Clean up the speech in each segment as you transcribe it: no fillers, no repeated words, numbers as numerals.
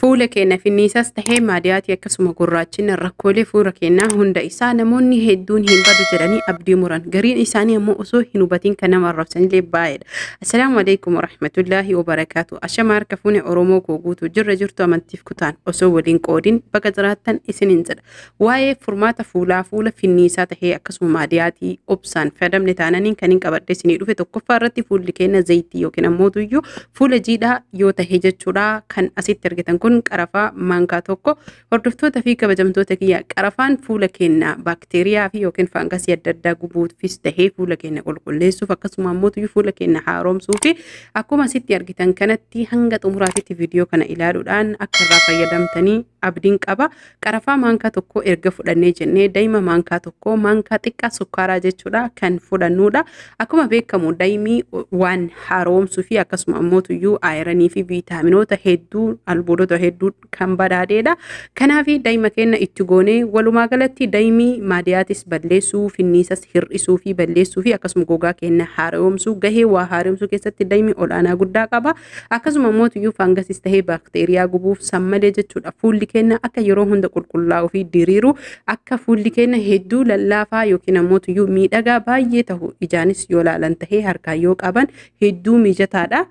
Fuula keenya finniisas tahee maadiyaati akkasuma gurraachina rakkoolee fuula keenyaa hunda isaa namoonni hedduun hin badu jedhanii abdii muran. Gariin isaanii ammoo osoo hin hubatiin kan nama arrabsanillee baay'eedha. Assalaamu alaikum warahmatullaahi wabarakaatu. Ashama harka fuune Oromoo koo guutuu jirtu amantiif kutaan osoo waliin qoodin baga jiraattan isiniin jedha. Waa'ee furmaata fuula finniisaa tahee akkasuma maadiyaatii obsaan fayyadamne taananiin kan hin qabadde isinii dhufe tokkoffaa irratti fuulli keenya zayitii yookiin ammoo tuyyuu fuula jiidhaa yoo tahee jechuudha kan asitti argitan kun qarafaa maankaa tokko hordoftoota fi kabajamtoota kiyya qarafaan fuula keenya baakteeriyaa fi yookiin faangasii adda addaa gubuufis tahee fuula keenya qulqulleessuuf akkasuma ammoo fuula keenya haaromsuu fi akkuma asitti argitan kanatti hanga xumuraatitti viidiyoo kana ilaaluudhaan akka irraa fayyadamtanii abdiin qaba. Qarafaa maankaa tokko erga fudhannee jennee daa'ima maankaa tokko maankaa xiqqaa sukkaaraa jechuudha kan fudhannuudha. Akkuma beekamu daa'imni waan haaromsuu fi akkasuma ammoo ayiranii fi viitaaminoota hedduu albuudota hedduu kan badhaadheedha. Kanaaf daa'ima keenya itti goonee walumaa galatti daa'imni maadiyaatis balleessuu finniisas hir'isuu fi balleessuu fi akkasuma gogaa keenya haaromsuu gahee waa haaromsuu keessatti daa'imni olaanaa guddaa qaba. Akkasuma ammoo faangasis tahee baakteeriyaa gubuuf sammalee jechuudha. Fuulli keenya akka yeroo hunda qulqullaa'uu fi diriiru akka fuulli keenya hedduu lallaafaa yookiin ammoo miidhagaa baay'ee ta'u ijaanis yoo laalan tahee harkaan yoo qaban hedduu mijataadha.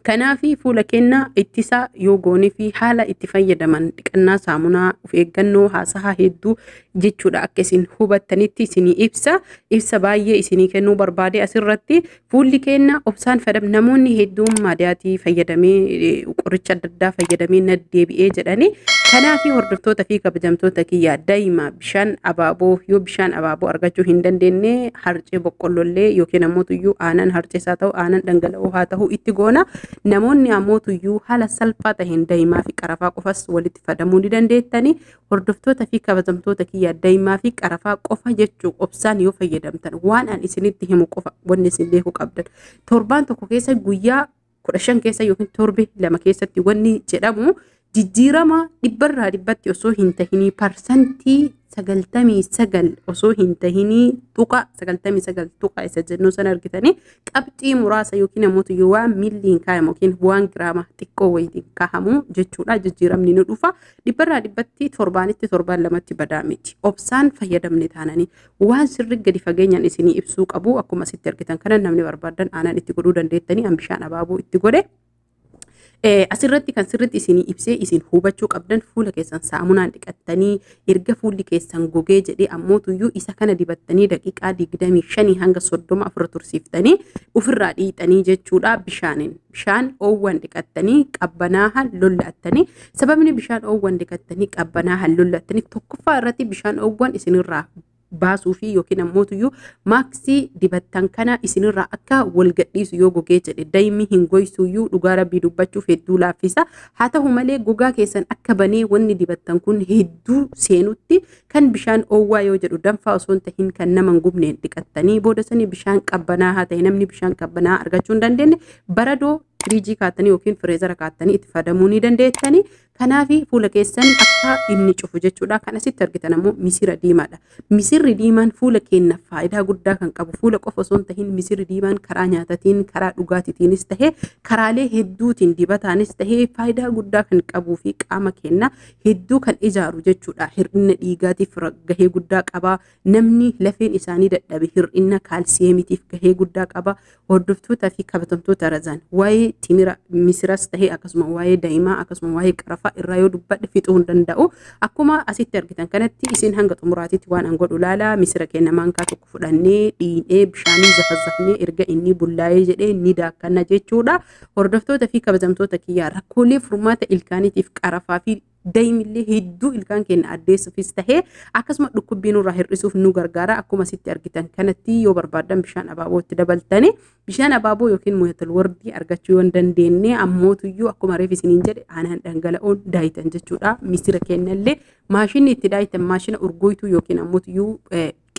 Kanaaf fuula keenya ittisa yoo goonee fi haala itti fayyadaman dhiqannaa saamunaa of eeggannoo haasahaa hedduu jechuudha akka isin hubattanitti isinii ibsa baay'ee isinii kennuu barbaade asirratti fuulli keenya obsaan fayyadam namoonni hedduun maadiyaatii fayyadamee qoricha adda addaa fayyadamee naddeebi'ee jedhanii kanaaf hordoftoota fi kabajamtoota kiyyaa daa'ima bishaan abaaboo yoo bishaan abaaboo argachuu hin dandeenye harcee boqqollollee yookiin ammoo aanan harceesaa ta'u aanan dhangala'oo haa ta'u itti goona. Namoonni ammoo haala salphaa taheen daa'imaa fi qarafaa qofas walitti fayyadamuu ni dandeettanii hordoftoota fi kabajamtoota kiyyaa daa'imaa fi qarafaa qofa jechuu obsaan yoo fayyadamtan waan an isinitti himu qofa wanni isin beekuu qabdan torbaan tokko keessa guyyaa 15 keessa yookiin torbe 2 keessatti wanni jedhamu jijjiirama 100% osoo hin tahinii parsantii 99 osoo hin tahinii tuqa 99 tuqa isa jennuu san argitanii qabxii muraasa yookiin ammoo waan miiliin kaayamu yookiin waan giraama xiqqoo wayitiin kaahamu jechuudha. Jijjiiramni ni dhufa 100% torbaanitti torbaan lamatti badaa miti. Obsaan fayyadamne taananii waan sirri gadi fageenyaan isinii ibsuu qabu akkuma asitti argitan kana namni barbaadan aanan itti godhuu dandeettanii bishaan abaaboo itti godhe. Asirratti kan sirriitti isinii ibsee isin hubachuu qabdan fuula keessan saamunaan dhiqattanii erga fuulli keessan gogee jedhee ammoo isa kana dibattanii daqiiqaa 25 hanga 30 afur tursiiftanii ofirraa dhiixanii jechuudha. Bishaan oowwan dhiqattanii qabbanaa lollattanii sababni bishaan oowwan dhiqattanii qabbanaa lollattanii tokkoffaa irratti bishaan oowwan isinirraa baasuu fi yookiin ammoo maaksii dibattan kana isinirraa akka wal gadhiisu yoo gogee jedhe daa'imni hin goysuuyyuu dhugaa rabbii dubbachuuf hedduu laaffisa. Haa ta'u malee gogaa keessan akka banee wanni dibattan kun hedduu seenutti kan bishaan oowwaa yoo jedhu danfaa osoo hin tahin kan nama hin gubneen dhiqattanii booda sanii bishaan qabbanaa haa ta'e namni bishaan qabbanaa argachuu hin dandeenye baradoo firiijii kaattanii yookiin fireezara kaattanii itti fayyadamuu ni dandeettanii. Kanaaf fuula keessan akka inni cufu jechuudha. Kan asitti argitan ammoo misira diimaadha. Misirri diimaan fuula keenyaaf faayidaa guddaa kan qabu fuula qofa osoo hin tahin misirri diimaan karaa nyaatatiin karaa dhugaatiitiinis tahee karaalee hedduutiin dibataanis tahee faayidaa guddaa kan qabuu fi qaama keenya hedduu kan ijaaru jechuudha. Hir'ina dhiigaatiif gahee guddaa qaba. Namni lafeen isaanii dadhabe hir'ina kaalsiyeemitiif gahee guddaa qaba. Hordoftoota fi kabajamtoota razaan waa'ee timira misiras tahee akkasuma waa'ee daa'imaa akkasuma waa'ee qarafaa irraa yoo dubbadhe fixuu hin danda'u. Akkuma asitti argitan kanatti isin hanga xumuraatitti waan an godhu laala misira keenya maankaa tokko fudhannee dhiinee bishaanii zafazzafnee erga inni bullaa'ee jedhee ni daakkanna jechuudha. Hordoftoota fi kabajamtoota kiyyaa rakkoolee furmaata ilkaaniitiif qarafaa fi daa'imillee hedduu ilkaan keenya addeessuufis tahee akkasuma dhukkubbii nurraa hir'isuuf nu gargaara. Akkuma asitti argitan kanatti yoo barbaadan bishaan abaaboo itti dabaltanii bishaan abaaboo yookiin muyatal wardii argachuu yoo hin dandeenye ammoo akkuma reef isiniin jedhe aanan dhangala'oon daayitan jechuudha. Misira keenyallee maashinni itti daayitan maashina urgoytuu yookiin ammoo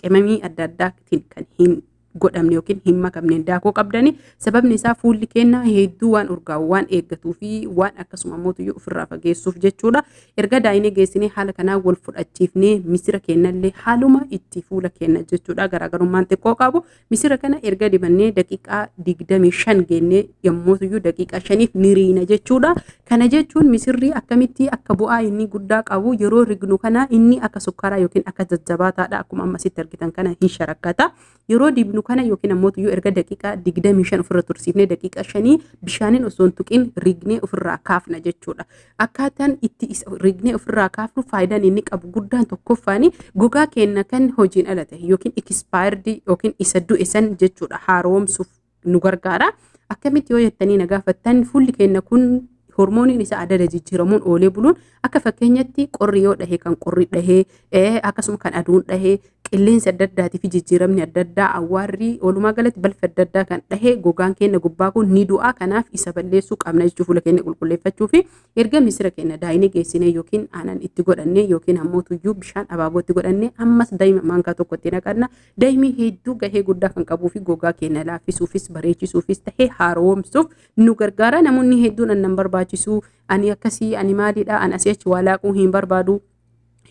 qimamii adda addaatiin kan hin godhamne yookiin hin makamne daakuu qabdani. Sababni isaa fuulli keenya hedduu waan urgaa'u waan eeggatuu fi waan akkasuma mootuyyuu ofirraa fageessuuf jechuudha. Erga daayinee geessinee haala kanaan wal fudhachiifnee misira keenyallee haaluma itti fuula keenya jechuudha. Garaagarummaan xiqqoo qabu. Misira kana erga dibannee daqiiqaa 25 geennee yommuutuyyuu daqiiqaa 5f niriina jechuudha. Kana jechuun misirri akkamitti akka bu'aa inni guddaa qabu yeroo rignu kana inni akka sukkaraa yookiin akka jajjabaataadha akkuma ammasitti argitan kana hin sharakkata. Yeroo dibnu kana yookiin ammoo erga daqiiqaa 25 ofirra tursiifnee daqiiqaa 5 bishaaniin osoo hin tuqin rignee ofirraa kaafna jechuudha. Akkaataan itti rignee ofirraa kaafnu faayidaan inni qabu guddaan tokkoffaani gogaa keenya kan hojiin ala ta'e yookiin expired yookiin isa du'e san jechuudha haaromsuuf nu gargaara. Akkamitti yoo jettanii na gaafattan fuulli keenya kun hormooniin isa adda jijjiiramuun oolee buluun akka fakkeenyatti qorri yoo dhahee kan qorri dhahee akkasuma kan aduun dhahee qilleensa adda addaatii fi jijjiiramni adda addaa awwaarri walumaa galatti balfa adda addaa kan dhahee gogaan keenya gubbaa kun ni du'a. Kanaaf isa balleessuu qabna jechuudha fuula keenya qulqulleeffachuu fi erga misira keenya daayinee geessinee yookiin aanan itti godhannee yookiin ammoo tuyyuu bishaan abaabootti godhannee ammas daa'ima maankaa tokkotti naqanna. Daa'imni hedduu gahee guddaa kan qabuu fi gogaa keenya laaffisuufis bareechisuufis tahee haaromsuuf nu gargaara. Namoonni hedduun annan barbaachisu ani akkasii ani maaliidha ani asii achi waa laaquu hin barbaadu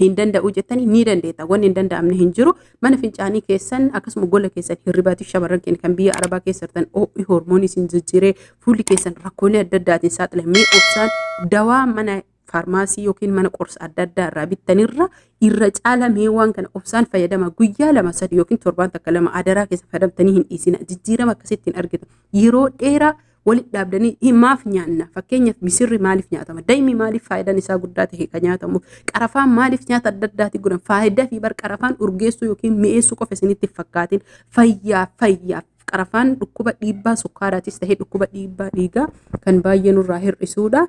hin danda'u jettanii ni dandeetta. Wanni hin danda'amne hin jiru. Mana fincaanii keessan akkasuma gola keessan hirribaatiif shamarran keenya kan biyya Arabaa keessattan ho'i hormoonii isin jijjiiree fuulli keessan rakkoolee adda addaatiin saaxilamee obsaan dawaa mana faarmaasii yookiin mana qorsa adda addaa irraa bittanirra irra caalamee waan kana obsaan fayyadama. Guyyaa 2-3 yookiin torbaan takka 2 adaraa keessa fayyadamtanii hin dhiisina. Jijjiirama akkasittiin argitan yeroo dheeraa walitti dhaabdanii maaf nyaanna. Fakkeenyaaf misirri maaliif nyaatama? Daa'imni maaliif faayidaan isaa guddaa ta'e kan nyaatamu? Qarafaan maaliif nyaata adda addaati godhan? Faayidaa fi bar qarafaan urgeessuu yookiin mi'eessuu qofa isinitti fakkaatin fayyaaf qarafaan dhukkuba dhiibbaa sukkaaraatis ta'ee dhukkuba dhiibbaa dhiigaa kan baay'ee nurraa hir'isuudha.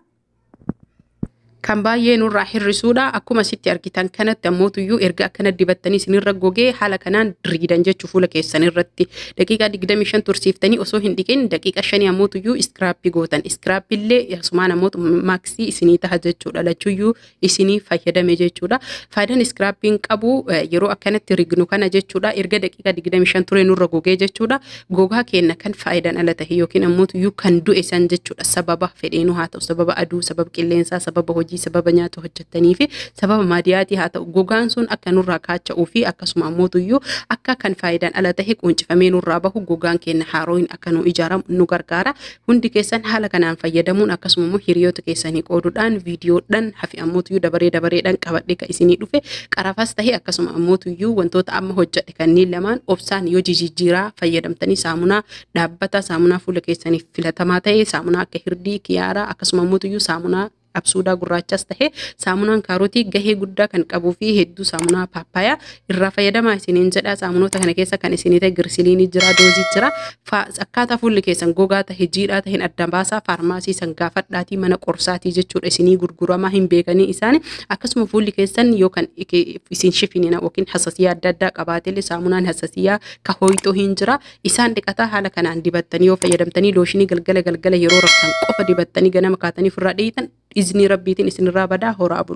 Akkuma sitti argitan kanatti ammoo erga akkana dibattanii isinirra gogee haala kanaan diriidan jechuu fuula keessan irratti daqiiqaa 25 tursiiftanii osoo hin dhiqin daqiiqaa 5 ammoo iskraappii gootan. Iskraappiillee asumaan ammoo maaksii isinii taha jechuudha. Lachuyyuu isinii fayyadame jechuudha. Faayidaan iskraappiin qabu yeroo akkanatti rignu kana jechuudha. Erga daqiiqaa 25 ture nurra gogee jechuudha. Gogaa keenya kan faayidaan ala tahe yookiin ammoo kan du'e san jechuudha. Sababa fedheenuu haa ta'u, sababa aduu, sababa qilleensaa, sababa hojii, sababa nyaata hojjettanii fi sababa maadiyaatii haa ta'u gogaan sun akka nurraa kaacha'uu fi akkasuma ammoo akka kan faayidaan ala tahe quncifamee nurraa bahu gogaan keenya haarooyin akka nu ijaaramu nu gargaara. Hundi keessan haala kanaan fayyadamuun akkasuma immoo hiriyoota keessanii qooduudhaan viidiyoodhaan hafi ammoo dabareedhaan qabadhe kan isinii dhufe qarafaas tahe akkasuma ammoo wantoota amma hojjedhe kanneen lamaan obsaan yoo jijjiiraa fayyadamtanii saamunaa dhaabbata saamunaa fuula keessaniif filatamaa ta'e saamunaa akka hirdii kiyaaraa akkasuma ammoo saamunaa absuudaa gurraachas tahe saamunaan kaarotii gahee guddaa kan qabuu fi hedduu saamunaa paappayaa irraa fayyadamaa isiniin jedha. Saamunoota kana keessa kan isinii ta'e girsiliinii jira, doozii jira. Akkaataa fuulli keessan gogaa tahe jiidhaa tahin adda baasaa faarmaasii san gaafadhaatii mana qorsaatii jechuudha. Isinii gurguramaa hin beekanii isaani akkasuma fuulli keessan yookaan isin shifinina yookiin hasasiyaa adda addaa qabaatellee saamunaan hasasiyaa ka hoyitoo hin jira. Isaan dhiqataa haala kanaan dibattanii yoo fayyadamtanii looshinii galgala yeroo raftan qofa dibattanii ganama kaatanii ofirraa dhiitan izni rabbiitiin isinirraa badaa horaa bulu.